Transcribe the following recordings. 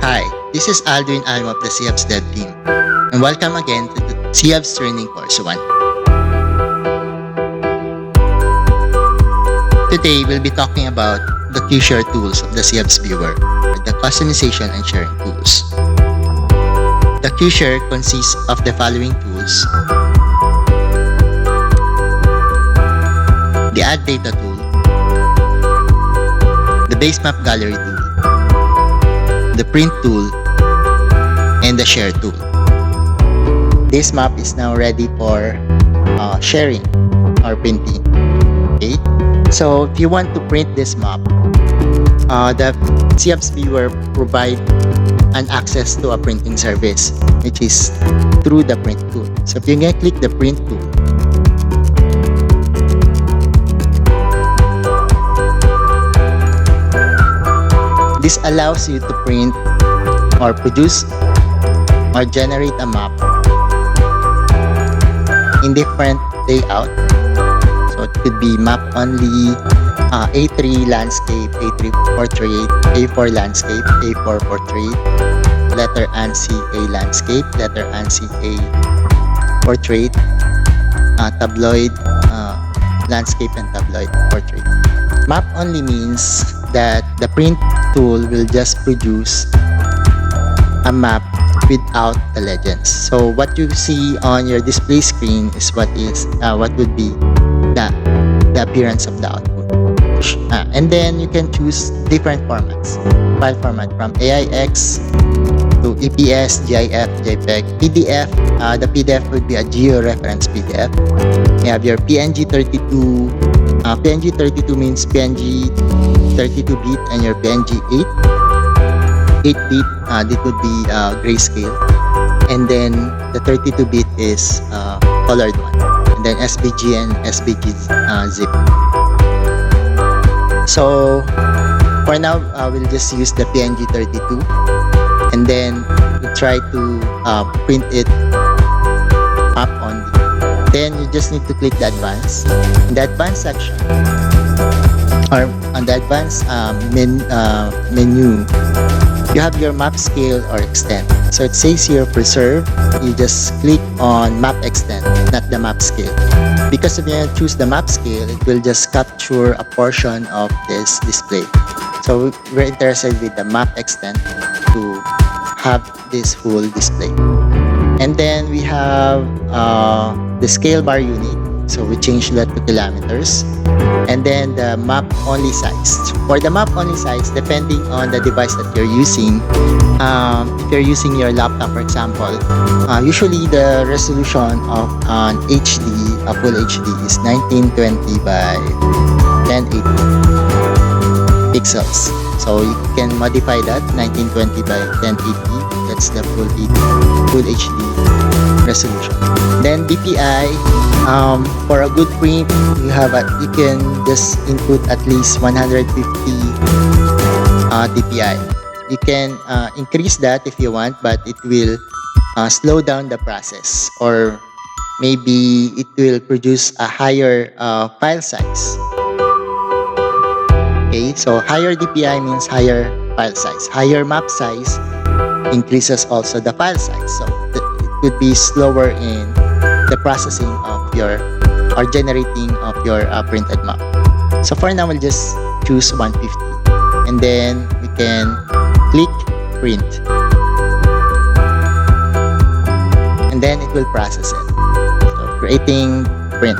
Hi, this is Aldwin Alm of the SeAHABS Dev team, and welcome again to the SeAHABS Training Course I. Today, we'll be talking about the Cushare tools of the SeAHABS Viewer, or the customization and sharing tools. The Cushare consists of the following tools: the Add Data tool, the Base Map Gallery tool, the Print tool, and the Share tool. This map is now ready for sharing or printing. Okay, so if you want to print this map, the SeAHABS Viewer provide an access to a printing service, which is through the Print tool. So if you can click the Print tool, this allows you to print or produce or generate a map in different layout. So it could be map only, A3 landscape, A3 portrait, A4 landscape, A4 portrait, letter ANSI A landscape, letter ANSI A portrait, tabloid, landscape and tabloid portrait. Map only means that the print tool will just produce a map without the legends. So what you see on your display screen is what would be the appearance of the output. And then you can choose different formats, file format from AIX to EPS, GIF, JPEG, PDF. The PDF would be a Geo Reference PDF. You have your PNG 32. PNG 32 means PNG 32-bit, and your PNG 8-bit, it would be grayscale, and then the 32-bit is colored one, and then SVG and SVG zip. So for now, we'll just use the PNG 32, and then we'll try to print it up only. Then you just need to click the advanced. In the advanced section, or on the advanced menu, you have your map scale or extent. So it says here preserve. You just click on map extent, not the map scale. Because if you choose the map scale, it will just capture a portion of this display. So we're interested with the map extent to have this full display. And then we have the scale bar unit. So we change that to kilometers. And then the map only size. For the map only size, depending on the device that you're using, if you're using your laptop, for example, usually the resolution of an HD, a full HD, is 1920 by 1080 pixels. So you can modify that 1920 by 1080. That's the full HD resolution. Then DPI, for a good print, you can just input at least 150 DPI. You can increase that if you want, but it will slow down the process, or maybe it will produce a higher file size. Okay, so higher DPI means higher file size. Higher map size increases also the file size, so it could be slower in the processing of your or generating of your printed map. So for now, we'll just choose 150, and then we can click print, and then it will process it. So creating print.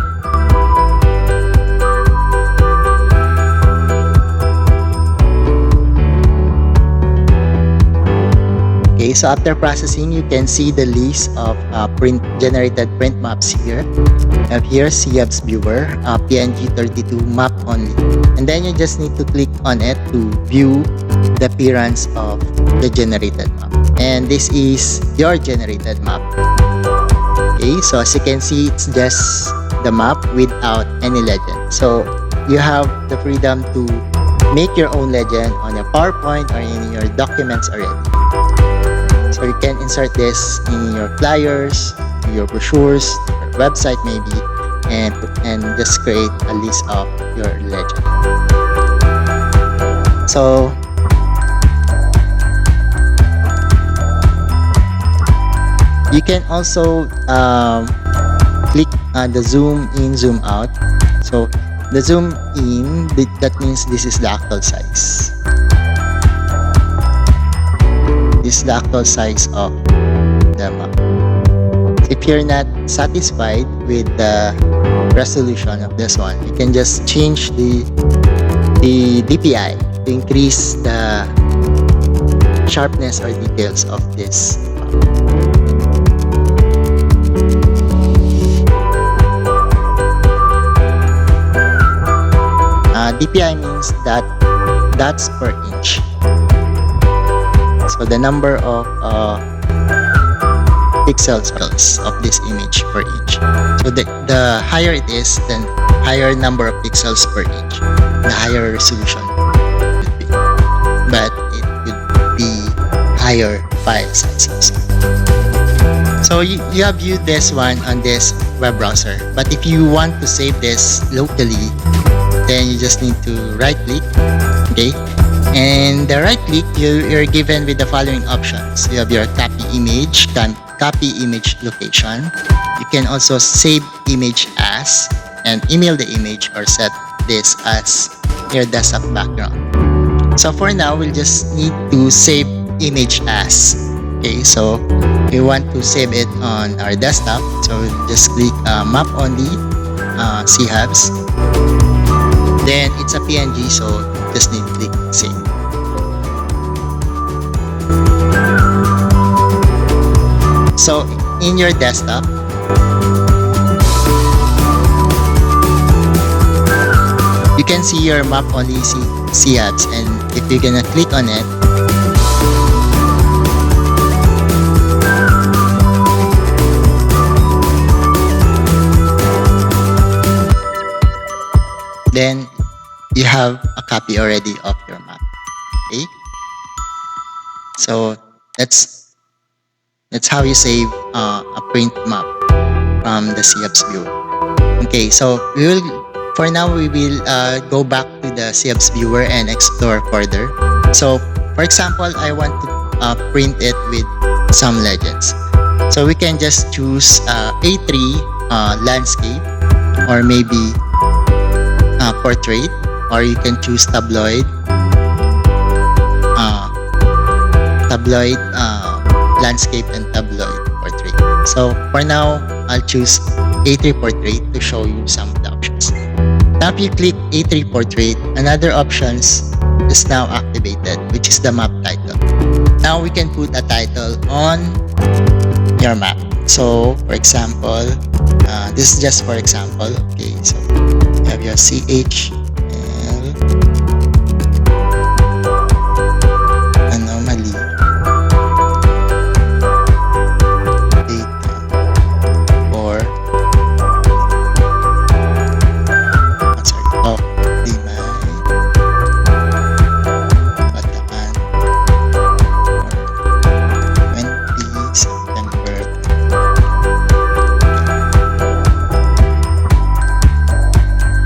Okay, so after processing, you can see the list of generated print maps here. I have here SeAHABS Viewer, PNG 32 map only. And then you just need to click on it to view the appearance of the generated map. And this is your generated map. Okay, so as you can see, it's just the map without any legend. So you have the freedom to make your own legend on your PowerPoint or in your documents already. So you can insert this in your flyers, your brochures, your website maybe, and just create a list of your legend. You can also click the zoom in, zoom out. So the zoom in, that means this is the actual size. This is the actual size of the map. If you're not satisfied with the resolution of this one, you can just change the DPI to increase the sharpness or details of this. DPI means that dots per inch. So the number of pixels of this image per inch. So the higher it is, then higher number of pixels per inch, the higher resolution it would be. But it would be higher file sizes. So you have viewed this one on this web browser. But if you want to save this locally, then you just need to right click, okay? And the right click, you're given with the following options. You have your copy image, copy image location. You can also save image as, and email the image, or set this as your desktop background. So for now, we'll just need to save image as. Okay, so we want to save it on our desktop. So we'll just click map only, SeAHABS. Then it's a PNG, so just need to click save. So in your desktop, you can see your map only SeAHABS, and if you're gonna click on it, then you have a copy already of your map. Okay, so that's how you save a print map from the SeAHABS Viewer. Okay, so for now we will go back to the SeAHABS Viewer and explore further. So for example, I want to print it with some legends. So we can just choose A3 landscape, or maybe portrait, or you can choose tabloid, landscape, and tabloid portrait. So for now, I'll choose A3 portrait to show you some of the options. Now if you click A3 portrait, another options is now activated, which is the map title. Now we can put a title on your map. So for example, this is just for example. Okay, so you have your SeAHL Anomaly Data for Bataan for 20 September.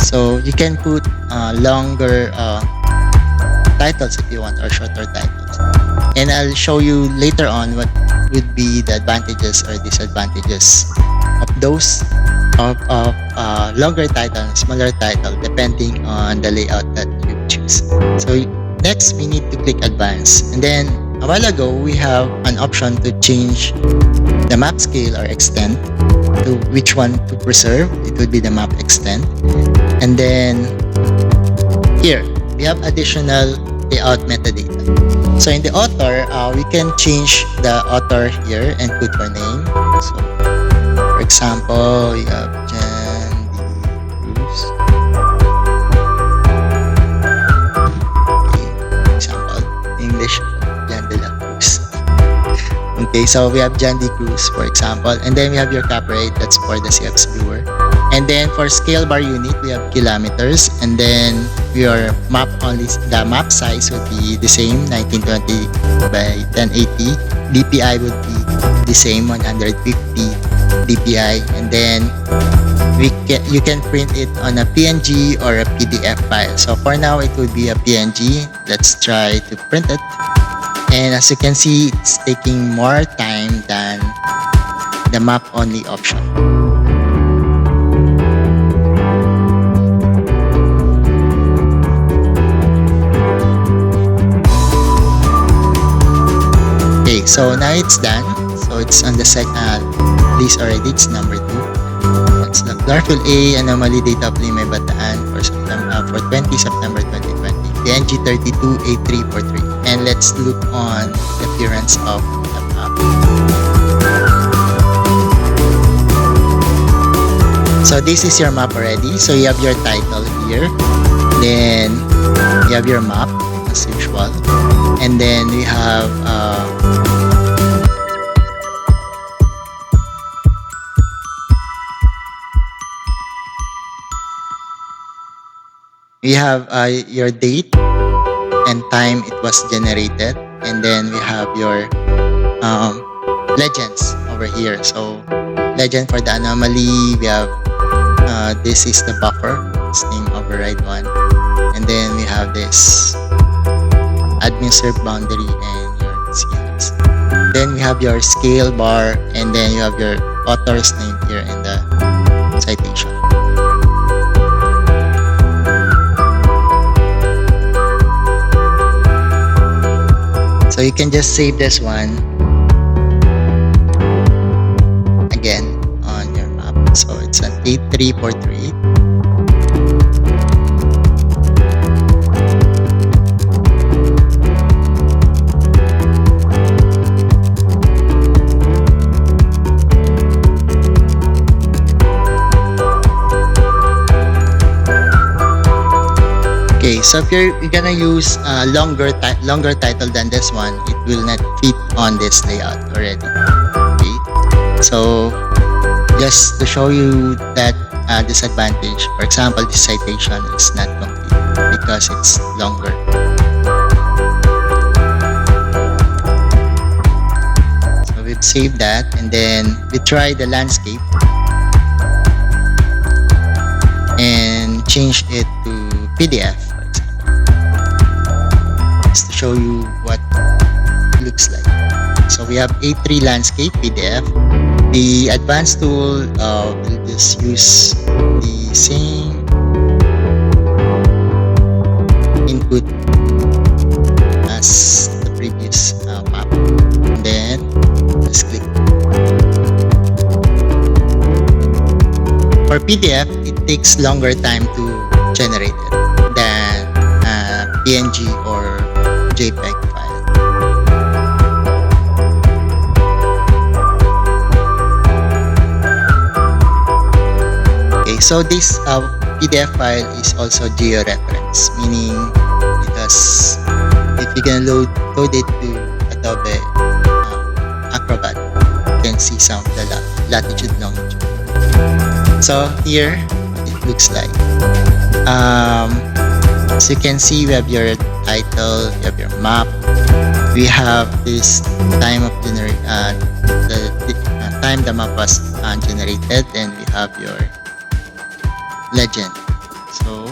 So you can put longer titles if you want, or shorter titles. And I'll show you later on what would be the advantages or disadvantages of those of longer title and smaller title, depending on the layout that you choose. So next, we need to click advance, and then a while ago we have an option to change the map scale or extent, to which one to preserve. It would be the map extent. And then here we have additional layout metadata. So in the author, we can change the author here and put your name. So for example, you have Cruz. Okay, for example, English, Jan de la Cruz. Okay, so we have Jan de Cruz, for example, and then we have your copyright. That's for the SeAHABS Viewer. And then for scale bar unit, we have kilometers, and then your map only, the map size would be the same, 1920 by 1080. DPI would be the same, 150 DPI, and then you can print it on a PNG or a PDF file. So for now, it would be a PNG. Let's try to print it. And as you can see, it's taking more time than the map only option. Okay, so now it's done. So it's on the list already. It's number 2. That's the Garfield A Anomaly Data Plime Bataan for 20 September 2020. PNG 32 A343. And let's look on the appearance of the map. So this is your map already. So you have your title here. Then you have your map as usual. And then we have your date and time it was generated, and then we have your legends over here. So legend for the anomaly, we have this is the buffer, it's named override 1, and then we have this admin serve boundary and your SeAHABS. Then we have your scale bar, and then you have your author's name here in the citation. So you can just save this one again on your map. So it's an 8343. Okay, so if you're gonna use longer title than this one, it will not fit on this layout already. Okay, so just to show you that disadvantage, for example, this citation is not complete because it's longer. So we've saved that, and then we try the landscape and change it to PDF. To show you what it looks like. So we have A3 landscape PDF. The advanced tool will just use the same input as the previous map. And then let's click. For PDF, it takes longer time to generate it than PNG or JPEG file. Okay, so this PDF file is also Geo Reference, meaning because if you can load it to Adobe Acrobat, you can see some of the latitude, longitude. So here it looks like. So you can see we have your title, you have your map, we have this time of the time the map was generated, and we have your legend. So,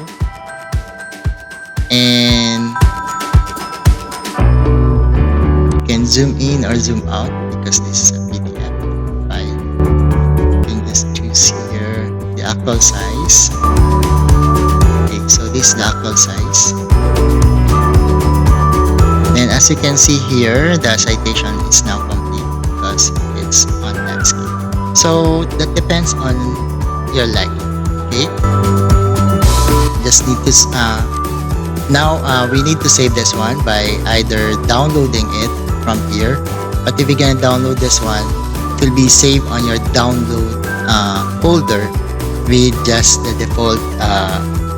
and you can zoom in or zoom out because this is a PDF file. You can just choose here the actual size. Okay, so this is the actual size. And as you can see here, the citation is now complete because it's on landscape. So that depends on your liking. Okay. Just need to now we need to save this one by either downloading it from here. But if you're gonna download this one, it will be saved on your download folder with just the default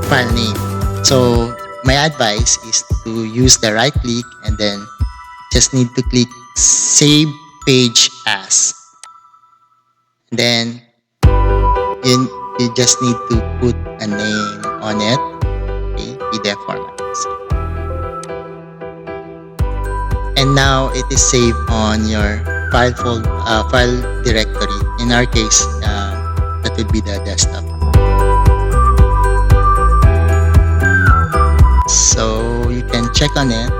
file name. So my advice is to use the right click and then just need to click save page as. Then you just need to put a name on it. Okay, PDF format. And now it is saved on your file directory. In our case, that would be the desktop. So you can check on it.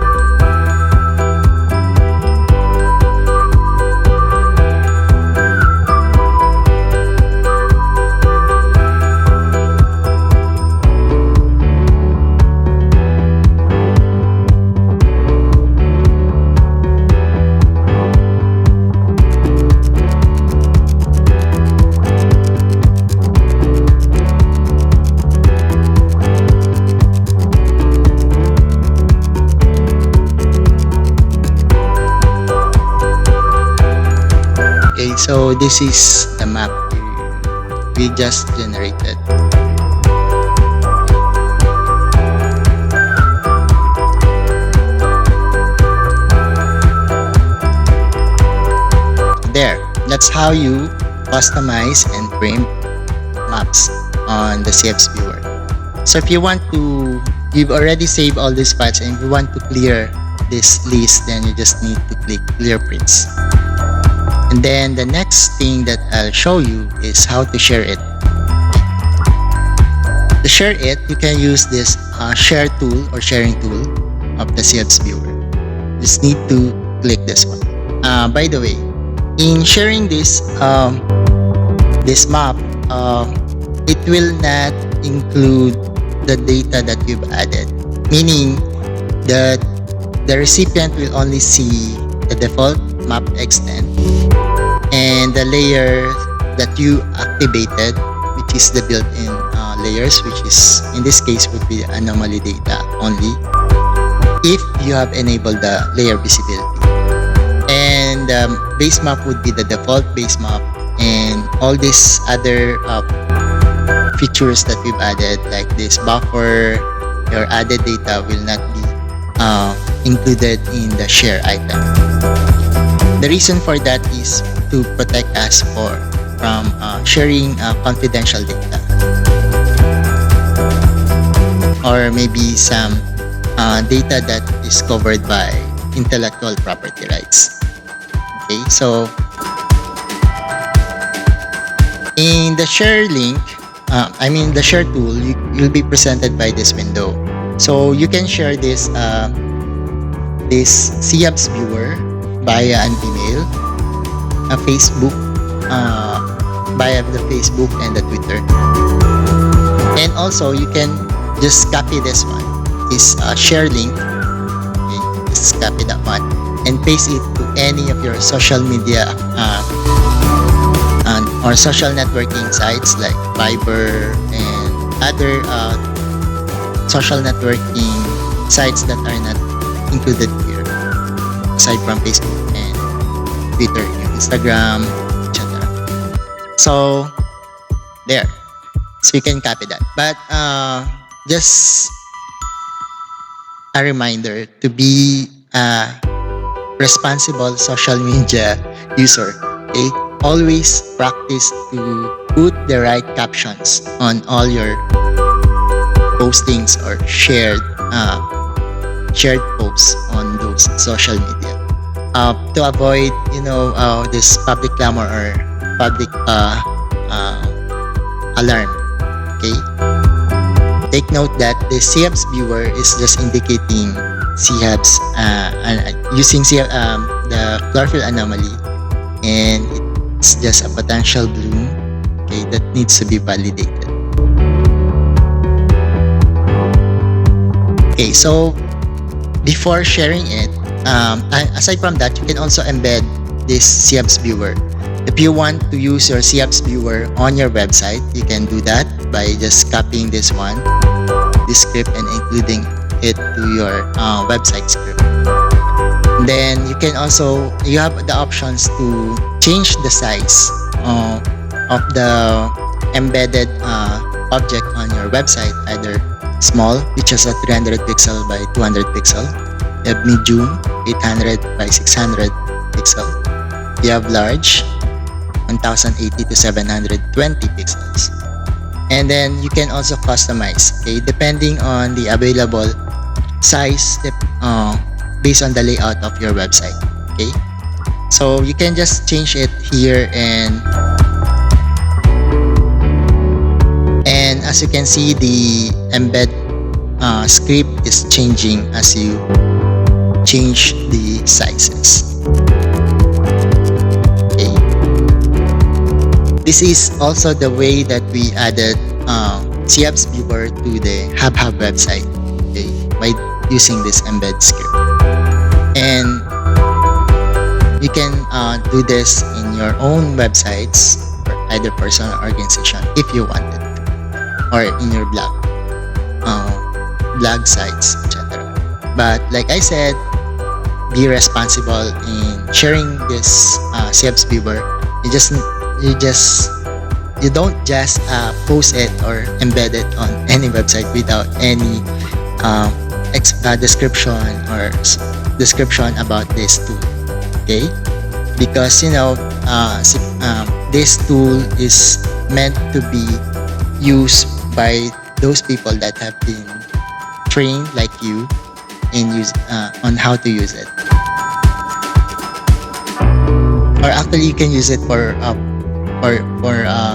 Okay, so this is the map we just generated. There, that's how you customize and frame maps on the SeAHABS Viewer. So if you want to, you've already saved all these files, and if you want to clear this list, then you just need to click clear prints. And then the next thing that I'll show you is how to share it. To share it, you can use this share tool or sharing tool of the SeAHABS Viewer. Just need to click this one. By the way, in sharing this this map, it will not include the data that you've added. Meaning that the recipient will only see the default map extent and the layer that you activated, which is the built-in layers, which is in this case would be Anomaly Data only, if you have enabled the layer visibility. And base map would be the default base map, and all these other features that we've added, like this buffer, your added data, will not be included in the share item. The reason for that is to protect us from sharing confidential data, or maybe some data that is covered by intellectual property rights. Okay, so in the share link, the share tool, you'll be presented by this window. So you can share this SeAHABS Viewer via an email, a Facebook, via the Facebook and the Twitter. And also you can just copy this one, this share link. Okay, just copy that one and paste it to any of your social media or social networking sites like Viber and other social networking sites that are not included here, aside from Facebook and Twitter, Instagram, etc. So there, so you can copy that. But just a reminder to be a responsible social media user. Okay, always practice to put the right captions on all your postings or shared posts on those social media, to avoid this public clamor or public alarm. Okay, take note that the SeAHABS Viewer is just indicating SeAHABS using the chlorophyll anomaly, and it's just a potential bloom, okay, that needs to be validated. Okay, so before sharing it, aside from that, you can also embed this SeAHABS Viewer. If you want to use your SeAHABS Viewer on your website, you can do that by just copying this script, and including it to your website script. Then you have the options to change the size of the embedded object on your website, either small, which is a 300 pixel by 200 pixel. You have medium, 800 by 600 pixel. You have large, 1080 to 720 pixels. And then you can also customize, okay, depending on the available size based on the layout of your website. Okay, so you can just change it here, and as you can see, the embed script is changing as you change the sizes. Okay, this is also the way that we added SeAHABS Viewer to the SeAHABS website, okay, by using this embed script. And you can do this in your own websites, for either personal or organization, if you want it, or in your blog sites, etc. But like I said, be responsible in sharing this SeAHABS Viewer You don't just post it or embed it on any website without any um, description or description about this tool. Okay, because this tool is meant to be used by those people that have been trained like you in use on how to use it. Or actually, you can use it for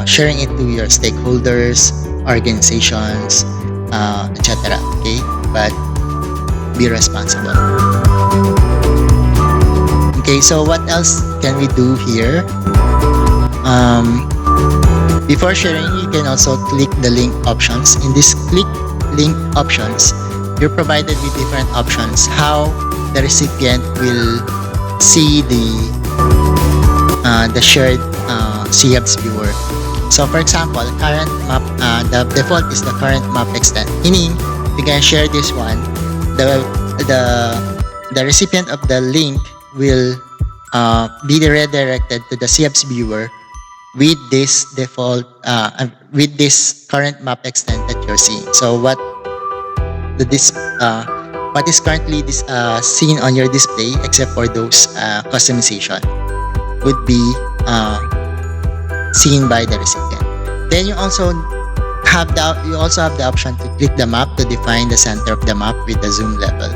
sharing it to your stakeholders, organizations, etc. Okay, but be responsible. Okay, so what else can we do here? Before sharing, you can also click the link options. In this click link options, you're provided with different options how the recipient will see the shared SeAHABS Viewer. So for example, current map, the default is the current map extent. Meaning, you can share this one. The recipient of the link will be redirected to the SeAHABS Viewer with this default with this current map extent that you're seeing. So what is currently seen on your display, except for those customization, would be seen by the recipient. Then you also have the option to click the map to define the center of the map with the zoom level.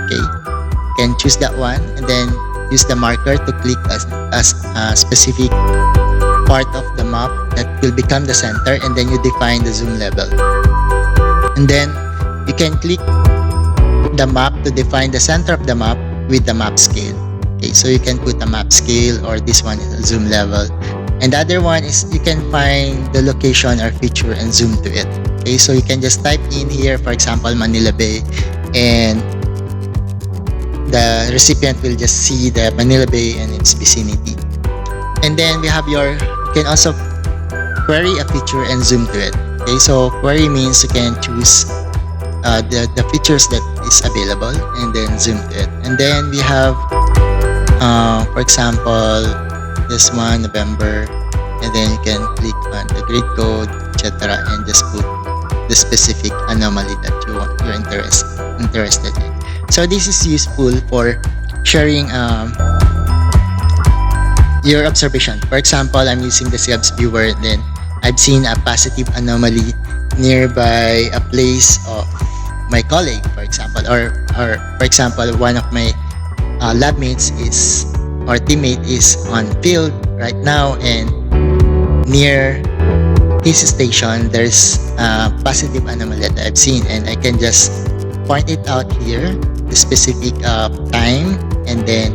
Okay, you can choose that one and then use the marker to click a specific part of the map that will become the center, and then you define the zoom level. And then you can click the map to define the center of the map with the map scale. Okay, so you can put a map scale, or this one is a zoom level. And the other one is you can find the location or feature and zoom to it. Okay, so you can just type in here, for example, Manila Bay, and the recipient will just see the Manila Bay and its vicinity. And then you can also query a feature and zoom to it. Okay, so query means you can choose the features that is available and then zoom to it. And then we have for example, this one, November, and then you can click on the grid code, etc., and just put the specific anomaly that you're interested in. So this is useful for sharing your observation. For example, I'm using the SeAHABS Viewer, then I've seen a positive anomaly nearby a place of my colleague, for example, or for example, one of my lab mates or teammate is on field right now, and near his station there's a positive anomaly that I've seen, and I can just point it out here, the specific time, and then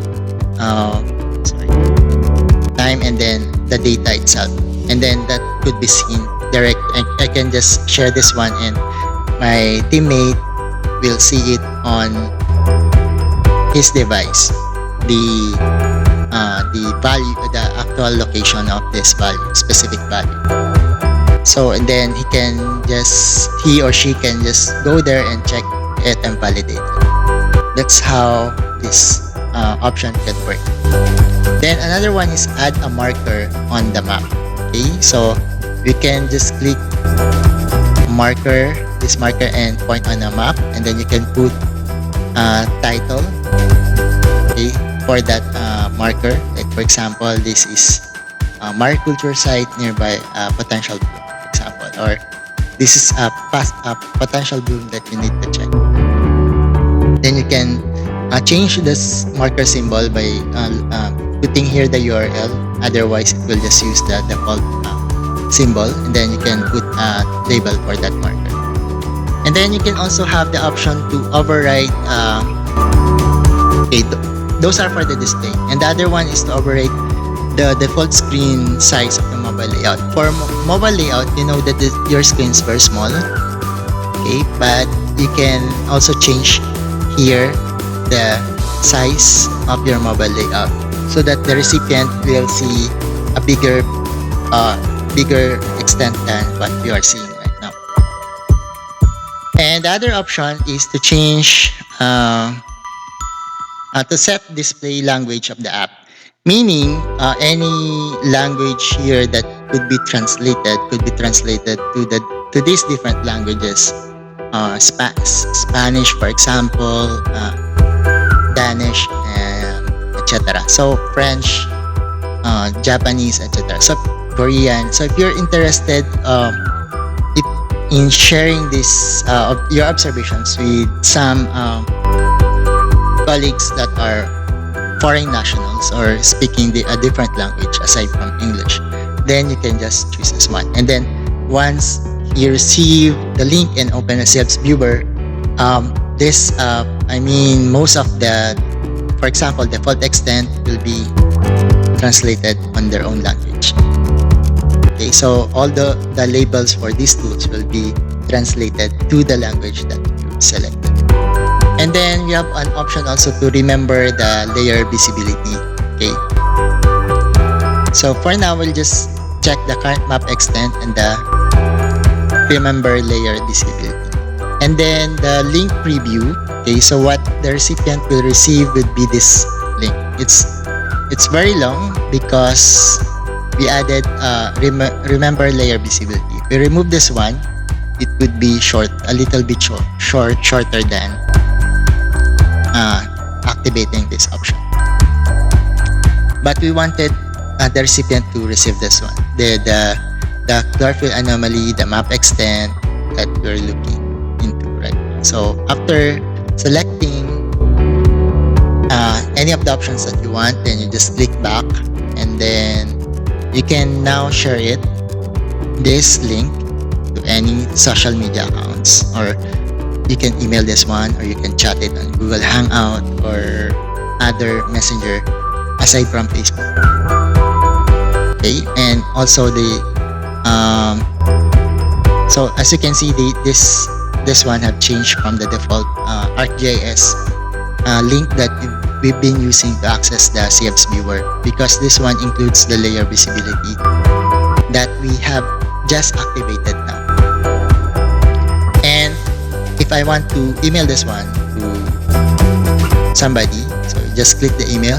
time, and then the data itself, and then that could be seen direct. I can just share this one, and my teammate will see it on his device, the value, the actual location of this specific value. So, and then he or she can just go there and check it and validate it. That's how this option can work. Then another one is add a marker on the map. Okay, so we can just click this marker and point on a map, and then you can put title, okay, for that marker. Like for example, this is a mariculture site nearby a potential bloom, for example, or this is a potential bloom that you need to check. Then you can change this marker symbol by putting here the URL. Otherwise, it will just use the default symbol, and then you can put a label for that marker. And then you can also have the option to override. Okay, those are for the display, and the other one is to override the default screen size of the mobile layout. For mobile layout, you know that your screen is very small. Okay, but you can also change here the size of your mobile layout so that the recipient will see a bigger extent than what you are seeing right now. And the other option is to change to set display language of the app. Meaning, any language here that could be translated to these different languages. Spanish, for example, Danish, and etc. So French, Japanese, etc. So Korean. So if you're interested it, in sharing this your observations with some colleagues that are foreign nationals or speaking a different language aside from English, then you can just choose this one. And then once you receive the link and open a SeAHABS Viewer, most of the, for example, default extent will be translated on their own language. Okay, so all the labels for these tools will be translated to the language that you selected. And then we have an option also to remember the layer visibility. Okay. So for now, we'll just check the current map extent and the remember layer visibility. And then the link preview. Okay, so what the recipient will receive would be this link. It's very long because we added remember layer visibility. If we remove this one, it would be a little bit shorter than activating this option. But we wanted the recipient to receive this one, the chlorophyll anomaly, the map extent that we're looking into right now. So after selecting any of the options that you want, then you just click back, and then you can now share this link to any social media accounts, or you can email this one, or you can chat it on Google Hangout or other messenger aside from Facebook. Okay, and also so as you can see, this one have changed from the default ArcGIS link that we've been using to access the SeAHABS Viewer, because this one includes the layer visibility that we have just activated now. And if I want to email this one to somebody, so just click the email,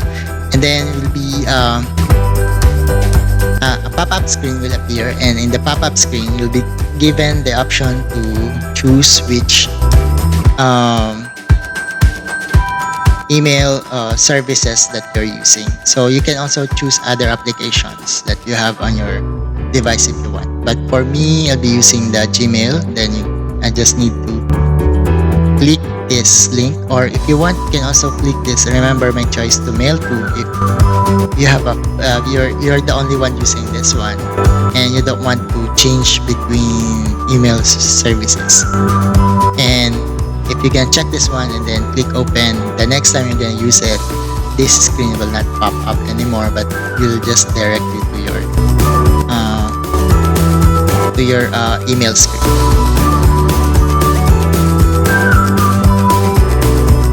and then it will be a pop-up screen will appear, and in the pop-up screen you'll be given the option to choose which email services that you're using. So you can also choose other applications that you have on your device if you want. But for me, I'll be using the Gmail. Then I just need to click this link, or if you want, you can also click this remember my choice to mail to if you have you're the only one using this one and you don't want to change between email services. And if you can check this one and then click open, the next time you're gonna use it, this screen will not pop up anymore, but will just direct you to your email screen.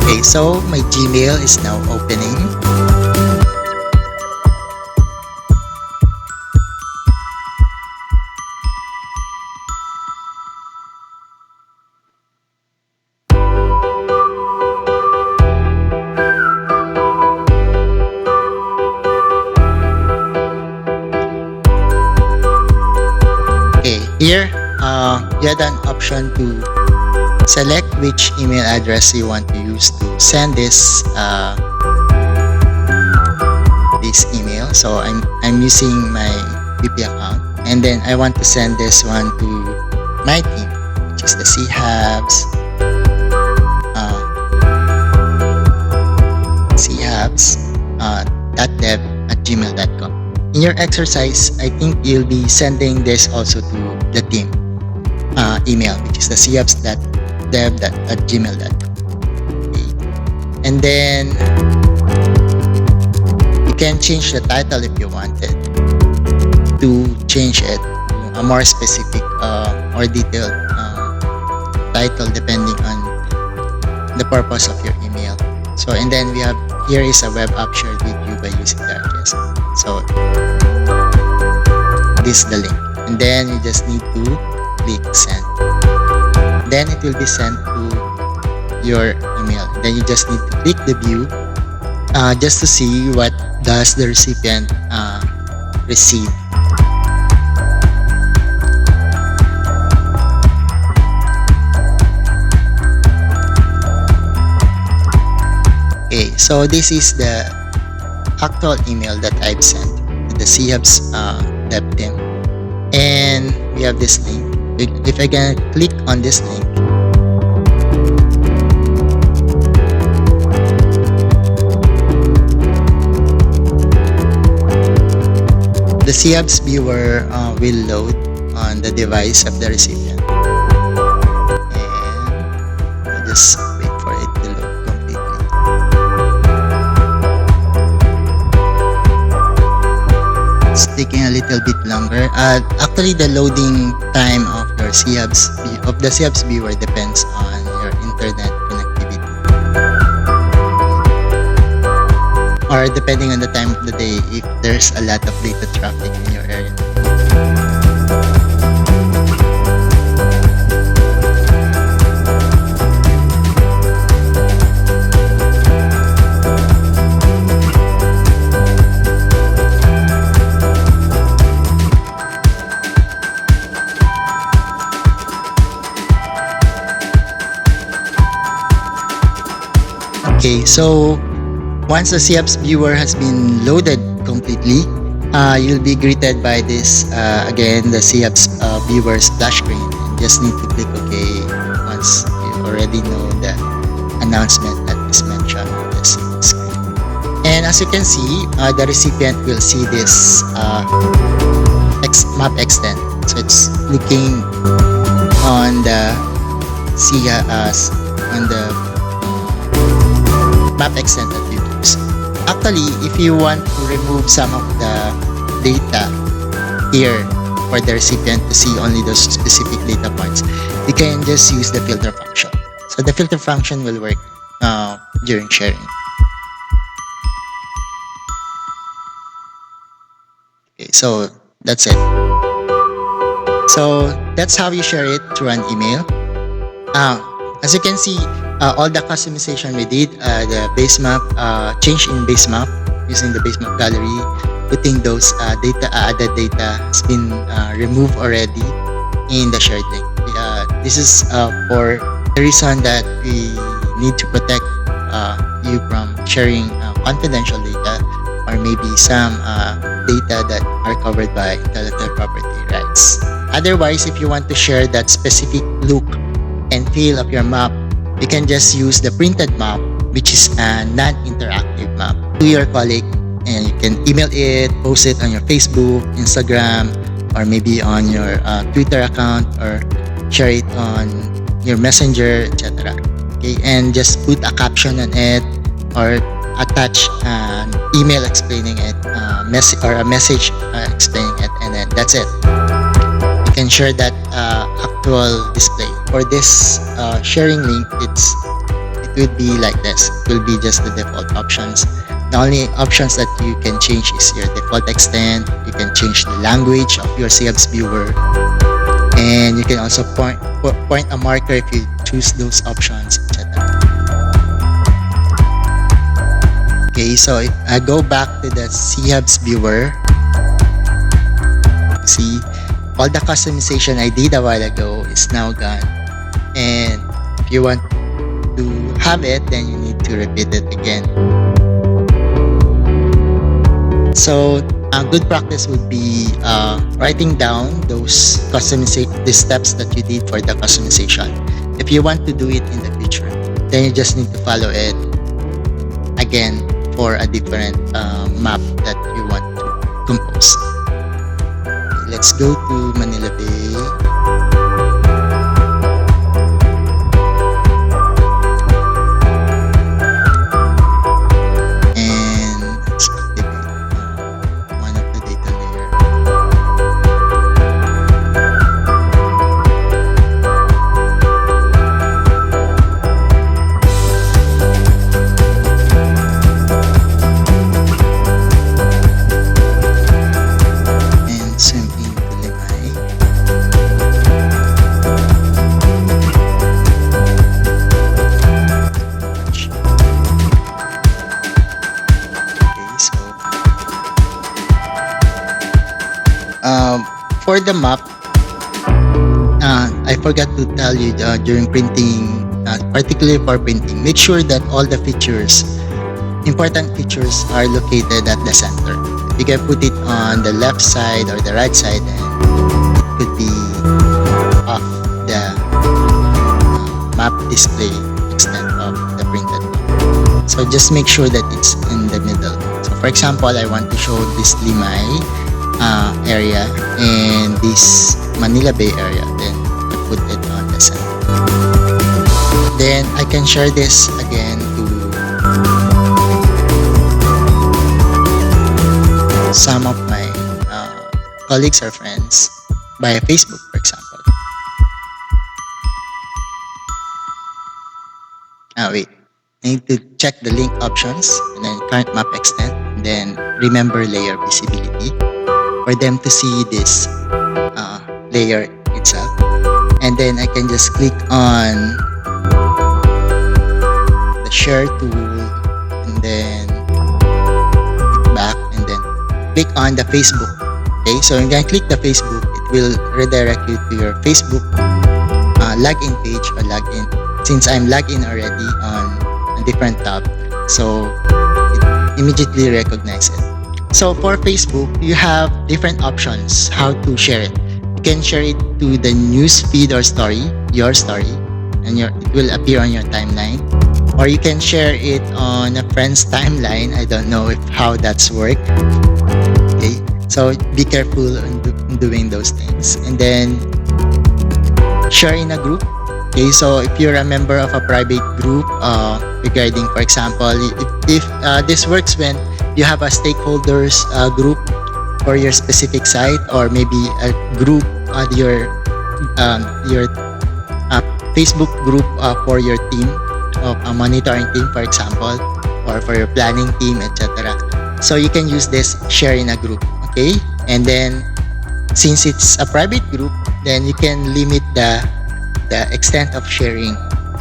Okay, so my Gmail is now opening. Okay, here you had an option to select which email address you want to use to send this email. So I'm using my VP account, and then I want to send this one to my team, which is the SeAHABS dev@gmail.com. In your exercise, I think you'll be sending this also to the team email, which is the SeAHABS.dev@gmail.com. Okay. And then you can change the title if you wanted to change it to a more specific or detailed title depending on the purpose of your email. So, and then we have here is a web app shared with you by using the address. So this is the link, and then you just need to click send. Then it will be sent to your email. Then you just need to click the view just to see what does the recipient receive. Okay, so this is the actual email that I've sent to the SeAHABS dev team, and we have this link. If I can click on this link, the SeAHABS Viewer will load on the device of the recipient, and I'll just wait for it to load completely. It's taking a little bit longer. Actually, the loading time of your the SeAHABS Viewer depends on your internet connectivity, or depending on the time of the day if there's a lot of data traffic in your area. Okay, so once the SeAHABS Viewer has been loaded completely, you'll be greeted by this, again, the SeAHABS Viewer splash screen. You just need to click OK once you already know the announcement that is mentioned on the screen. And as you can see, the recipient will see this map extent. So it's clicking on the on the map extent that you use. Actually, if you want to remove some of the data here for the recipient to see only those specific data points, you can just use the filter function. So the filter function will work during sharing. Okay, so that's it. So that's how you share it through an email. As you can see, all the customization we did, the base map, change in base map using the base map gallery, putting those added data has been removed already in the shared link. This is for the reason that we need to protect you from sharing confidential data, or maybe some data that are covered by intellectual property rights. Otherwise, if you want to share that specific look and feel of your map, you can just use the printed map, which is a non-interactive map, to your colleague, and you can email it, post it on your Facebook, Instagram, or maybe on your Twitter account, or share it on your Messenger, etc. Okay, and just put a caption on it, or attach an email explaining it, or a message explaining it, and then that's it. You can share that actual display. For this sharing link, it will be like this. It will be just the default options. The only options that you can change is your default extent. You can change the language of your SeAHABS Viewer, and you can also point a marker if you choose those options, etc. Okay, so if I go back to the SeAHABS Viewer, see all the customization I did a while ago is now gone. And if you want to have it, then you need to repeat it again. So a good practice would be writing down the steps that you did for the customization. If you want to do it in the future, then you just need to follow it again for a different map that you want to compose. Let's go to Manila Bay. For the map, I forgot to tell you during printing, particularly for printing, make sure that all the features, important features, are located at the center. You can put it on the left side or the right side, and it could be off the map display extent of the printed map. So just make sure that it's in the middle. So for example, I want to show this Limay area and this Manila Bay area, then I put it on the center. Then I can share this again to some of my colleagues or friends via Facebook, for example. Wait. I need to check the link options and then current map extent, and then remember layer visibility for them to see this layer itself. And then I can just click on the share tool and then click back and then click on the Facebook. Okay, so you're gonna click the Facebook, it will redirect you to your Facebook login page or login. Since I'm logged in already on a different tab, so it immediately recognizes it. So for Facebook, you have different options how to share it. You can share it to the news feed or story, your story, and it will appear on your timeline. Or you can share it on a friend's timeline. I don't know how that's work. Okay, so be careful in doing those things. And then share in a group. Okay, so if you're a member of a private group regarding, for example, if this works when you have a stakeholders group for your specific site, or maybe a group on your Facebook group for your team, of a monitoring team, for example, or for your planning team, etc. So you can use this share in a group. Okay, and then since it's a private group, then you can limit the extent of sharing,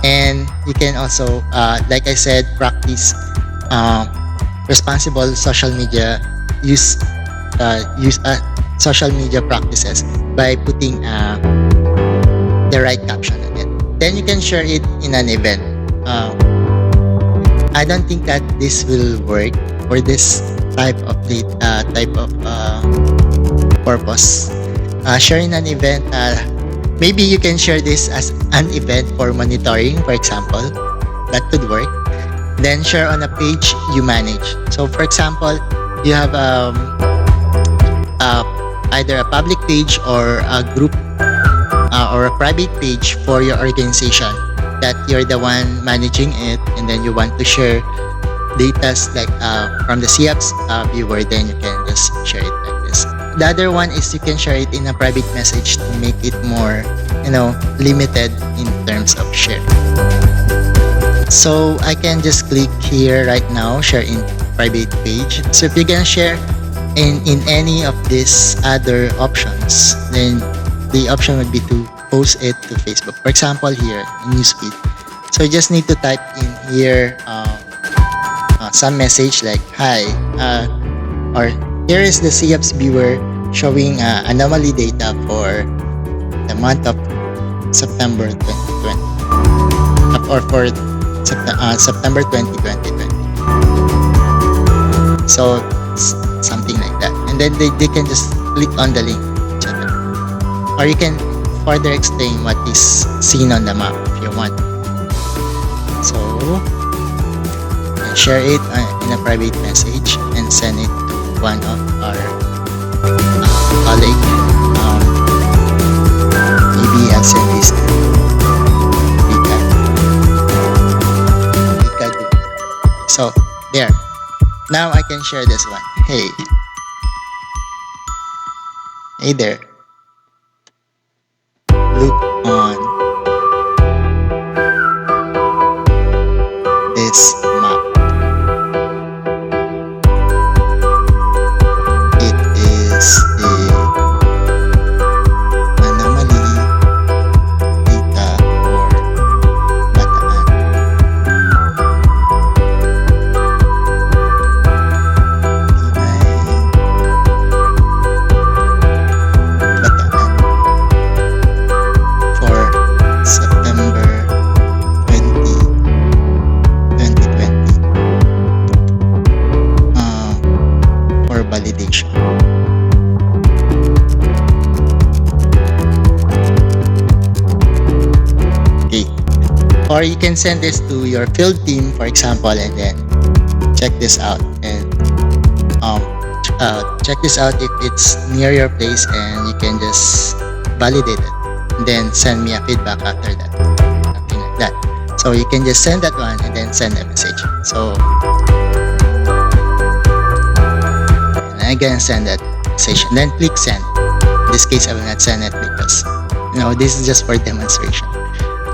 and you can also like I said, practice responsible social media use social media practices by putting the right caption on it. Then you can share it in an event. I don't think that this will work for this type of purpose. Sharing an event, maybe you can share this as an event for monitoring, for example. That could work. Then share on a page you manage. So for example, you have either a public page or a group or a private page for your organization that you're the one managing it, and then you want to share data like from the SeAHABS Viewer, then you can just share it like this. The other one is you can share it in a private message to make it more, limited in terms of share. So I can just click here right now, share in private page. So if you're gonna share in any of these other options, then the option would be to post it to Facebook. For example, here in newsfeed. So you just need to type in here some message like hi, or here is the SeAHABS Viewer showing anomaly data for the month of September 2020, or for September 2020. So something like that, and then they can just click on the link, etc. Or you can further explain what is seen on the map if you want. So share it in a private message and send it to one of our colleagues. Maybe I'll send this to Rika. So there. Now I can share this one. Hey there. Look on this map. It is the anomaly data for Bataan. validation. Okay. Or you can send this to your field team, for example, and then check this out and check this out if it's near your place, and you can just validate it and then send me a feedback after that, something like that. So you can just send that one and then send a message. So and I'm gonna send that message and then click send. In this case, I will not send it because this is just for demonstration.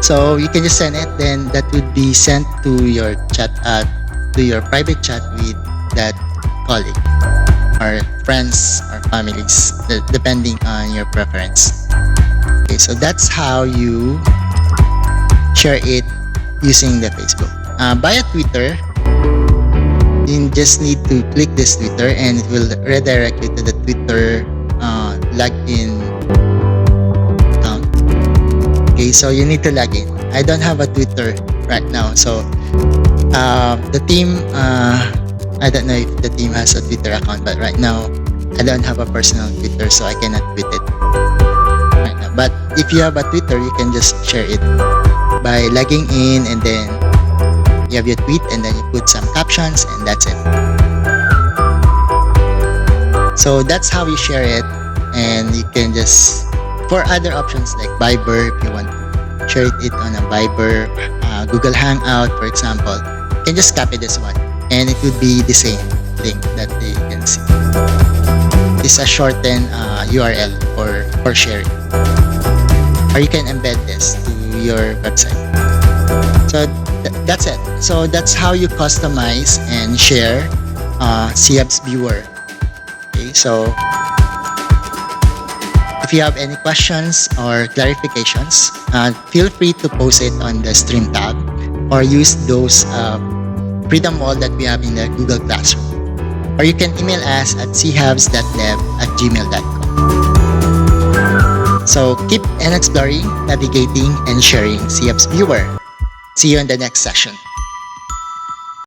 So you can just send it, then that would be sent to your chat, to your private chat with that colleague or friends or families, depending on your preference. Okay, so that's how you share it using the Facebook. Via Twitter, you just need to click this Twitter and it will redirect you to the Twitter login account. Okay, so you need to log in. I don't have a Twitter right now, so the team, I don't know if the team has a Twitter account, but right now I don't have a personal Twitter, so I cannot tweet it right now. But if you have a Twitter, you can just share it by logging in, and then you have your tweet, and then you put some captions, and that's it. So that's how you share it, and you can just, for other options like Viber, if you want to share it on a Viber, Google Hangout, for example, you can just copy this one, and it would be the same link that you can see. It's a shortened URL for sharing, or you can embed this to your website. So that's it. So that's how you customize and share SeAHABS Viewer. Okay, so if you have any questions or clarifications, feel free to post it on the stream tab or use those freedom wall that we have in the Google Classroom. Or you can email us at seahabs.dev@gmail.com. So keep on exploring, navigating, and sharing SeAHABS Viewer. See you in the next session.